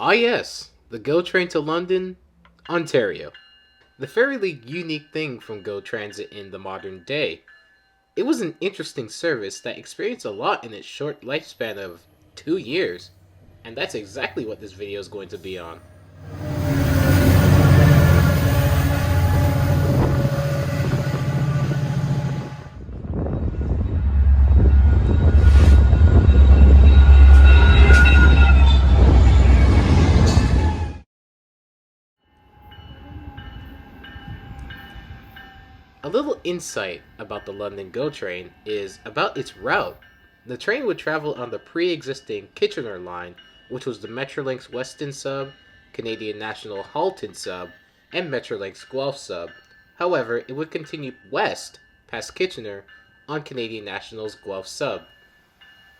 Ah, yes, the GO train to London, Ontario. The fairly unique thing from GO Transit in the modern day. It was an interesting service that experienced a lot in its short lifespan of 2 years. And that's exactly what this video is going to be on. A little insight about the London GO train is about its route. The train would travel on the pre-existing Kitchener line, which was the Metrolinx Weston sub, Canadian National Halton sub, and Metrolinx Guelph sub. However, it would continue west past Kitchener on Canadian National's Guelph sub.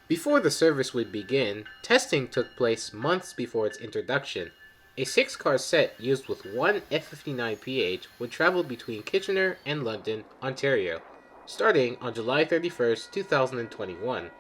Before the service would begin, testing took place months before its introduction. A 6-car set used with one F59PH would travel between Kitchener and London, Ontario, starting on July 31st, 2021.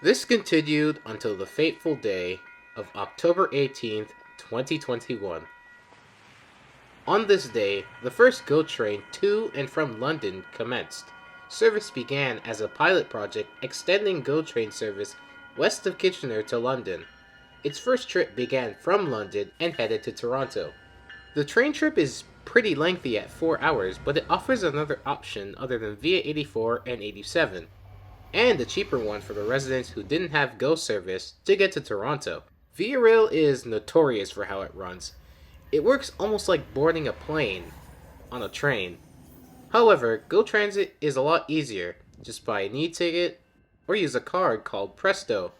This continued until the fateful day of October 18th, 2021. On this day, the first GO train to and from London commenced. Service began as a pilot project extending GO train service west of Kitchener to London. Its first trip began from London and headed to Toronto. The train trip is pretty lengthy at 4 hours, but it offers another option other than Via 84 and 87, and a cheaper one for the residents who didn't have GO service to get to Toronto. Via Rail is notorious for how it runs. It works almost like boarding a plane on a train. However, GO Transit is a lot easier. Just buy an e-ticket or use a card called Presto.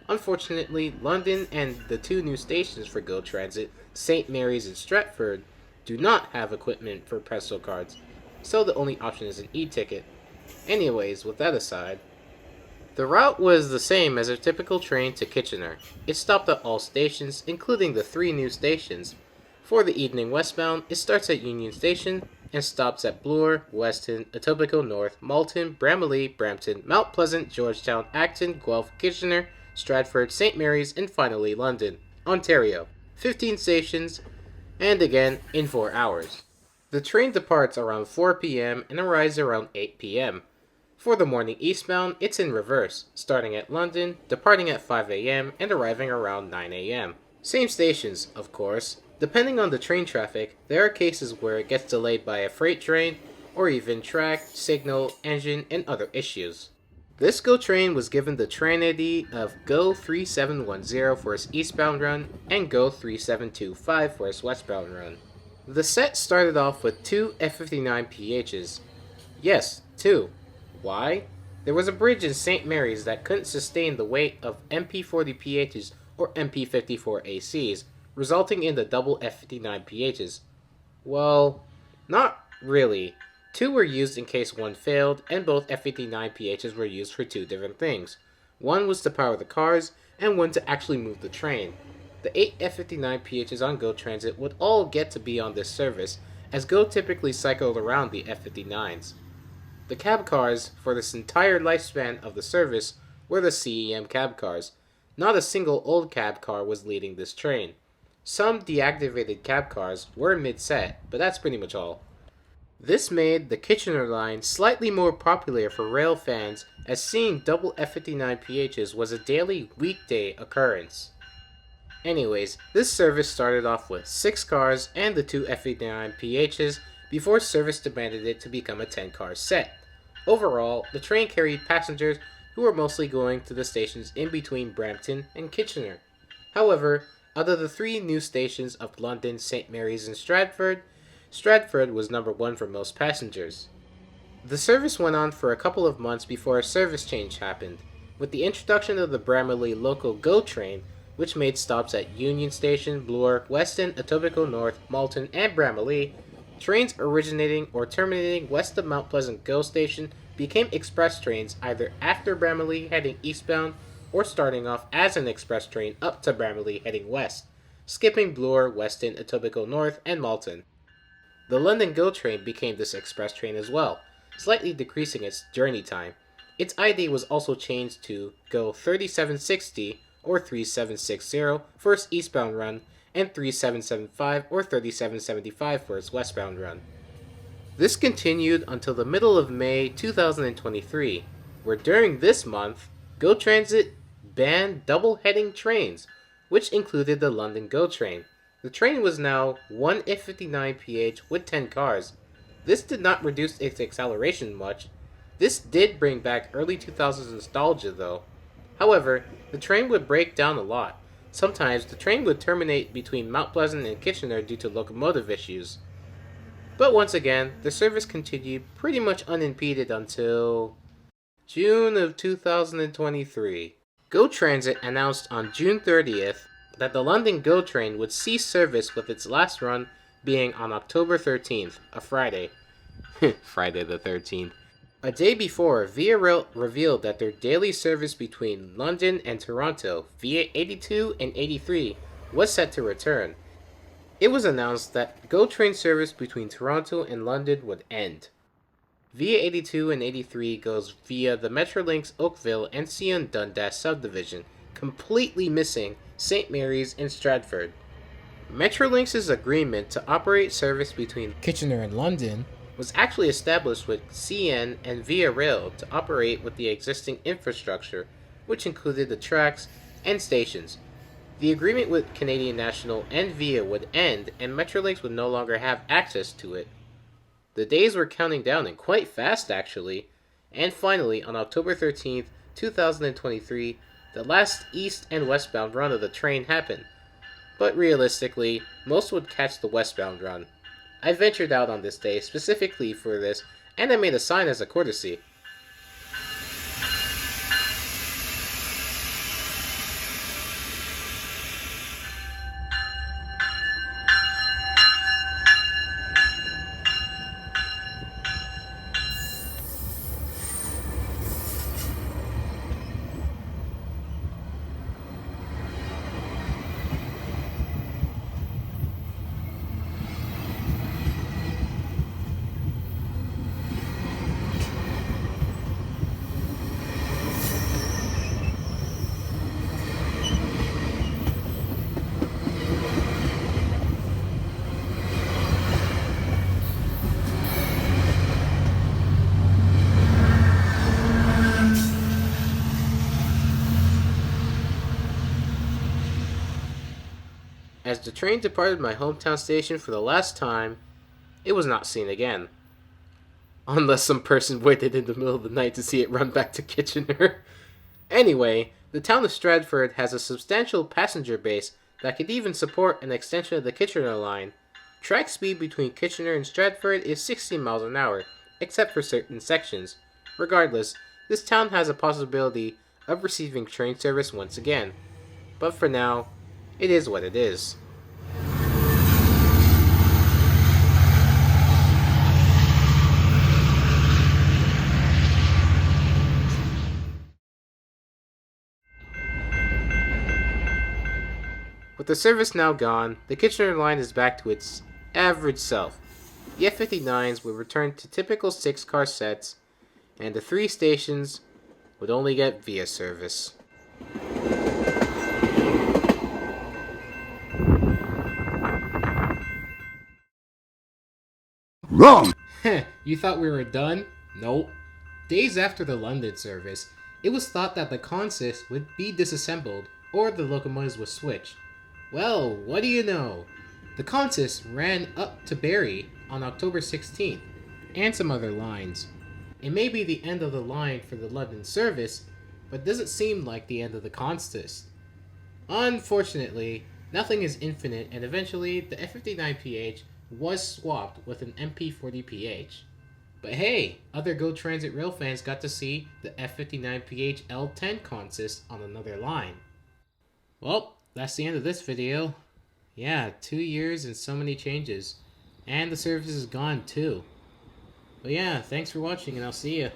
Unfortunately, London and the two new stations for GO Transit, St. Mary's and Stratford, do not have equipment for Presto cards, so the only option is an e-ticket. Anyways, with that aside, the route was the same as a typical train to Kitchener. It stopped at all stations, including the 3 new stations. For the evening westbound, it starts at Union Station and stops at Bloor, Weston, Etobicoke North, Malton, Bramalea, Brampton, Mount Pleasant, Georgetown, Acton, Guelph, Kitchener, Stratford, St. Mary's, and finally London, Ontario. 15 stations, and again in 4 hours. The train departs around 4 p.m. and arrives around 8 p.m. For the morning eastbound, it's in reverse, starting at London, departing at 5 a.m. and arriving around 9 a.m. Same stations, of course. Depending on the train traffic, there are cases where it gets delayed by a freight train, or even track, signal, engine, and other issues. This GO train was given the train ID of GO 3710 for its eastbound run, and GO 3725 for its westbound run. The set started off with 2 F59PHs. Yes, 2. Why? There was a bridge in St. Mary's that couldn't sustain the weight of MP40PHs or MP54ACs, resulting in the double F59PHs. Well, not really. 2 were used in case one failed, and both F59PHs were used for 2 different things. One was to power the cars, and one to actually move the train. The 8 F59PHs on GO Transit would all get to be on this service, as GO typically cycled around the F59s. The cab cars for this entire lifespan of the service were the CEM cab cars. Not a single old cab car was leading this train. Some deactivated cab cars were mid-set, but that's pretty much all. This made the Kitchener line slightly more popular for rail fans, as seeing double F59PHs was a daily weekday occurrence. Anyways, this service started off with 6 cars and the 2 F59PHs before service demanded it to become a 10-car set. Overall, the train carried passengers who were mostly going to the stations in between Brampton and Kitchener. However, Out of the three new stations of London, St. Mary's, and Stratford, Stratford was number one for most passengers. The service went on for a couple of months before a service change happened, with the introduction of the Bramley local GO train, which made stops at Union Station, Bloor, Weston, Etobicoke North, Malton, and Bramley. Trains originating or terminating west of Mount Pleasant GO station became express trains either after Bramley heading eastbound or starting off as an express train up to Bramley heading west, skipping Bloor, Weston, Etobicoke North, and Malton. The London GO train became this express train as well, slightly decreasing its journey time. Its ID was also changed to GO 3760 or 3760 for its eastbound run, and 3775 or 3775 for its westbound run. This continued until the middle of May 2023, where during this month, GO Transit banned double-heading trains, which included the London GO train. The train was now 1 F59PH with 10 cars. This did not reduce its acceleration much. This did bring back early 2000s nostalgia though. However, the train would break down a lot. Sometimes the train would terminate between Mount Pleasant and Kitchener due to locomotive issues. But once again, the service continued pretty much unimpeded until June of 2023. GO Transit announced on June 30th that the London GO train would cease service with its last run being on October 13th, a Friday. Friday the 13th. A day before, Via Rail revealed that their daily service between London and Toronto via 82 and 83 was set to return. It was announced that GO train service between Toronto and London would end. Via 82 and 83 goes via the Metrolinx Oakville and Sion Dundas subdivision, completely missing St. Mary's and Stratford. Metrolinx's agreement to operate service between Kitchener and London was actually established with CN and Via Rail to operate with the existing infrastructure, which included the tracks and stations. The agreement with Canadian National and Via would end, and Metrolinx would no longer have access to it. The days were counting down, and quite fast actually, and finally, on October 13th, 2023, the last east and westbound run of the train happened. But realistically, most would catch the westbound run. I ventured out on this day specifically for this, and I made a sign as a courtesy. As the train departed my hometown station for the last time, it was not seen again. Unless some person waited in the middle of the night to see it run back to Kitchener. Anyway, the town of Stratford has a substantial passenger base that could even support an extension of the Kitchener line. Track speed between Kitchener and Stratford is 60 miles an hour, except for certain sections. Regardless, this town has a possibility of receiving train service once again. But for now, it is what it is. With the service now gone, the Kitchener line is back to its average self. The F59s would return to typical 6-car sets, and the 3 stations would only get Via service. Wrong! You thought we were done? Nope. Days after the London service, it was thought that the consist would be disassembled or the locomotives would switch. Well, what do you know? The consist ran up to Barrie on October 16th, and some other lines. It may be the end of the line for the London service, but doesn't seem like the end of the consist. Unfortunately, Nothing is infinite, and eventually the F59PH was swapped with an MP40PH. But hey, other Go Transit Rail fans got to see the F59PH L10 consist on another line. Well, that's the end of this video. Yeah, 2 years and so many changes. And the service is gone too. But yeah, thanks for watching and I'll see you.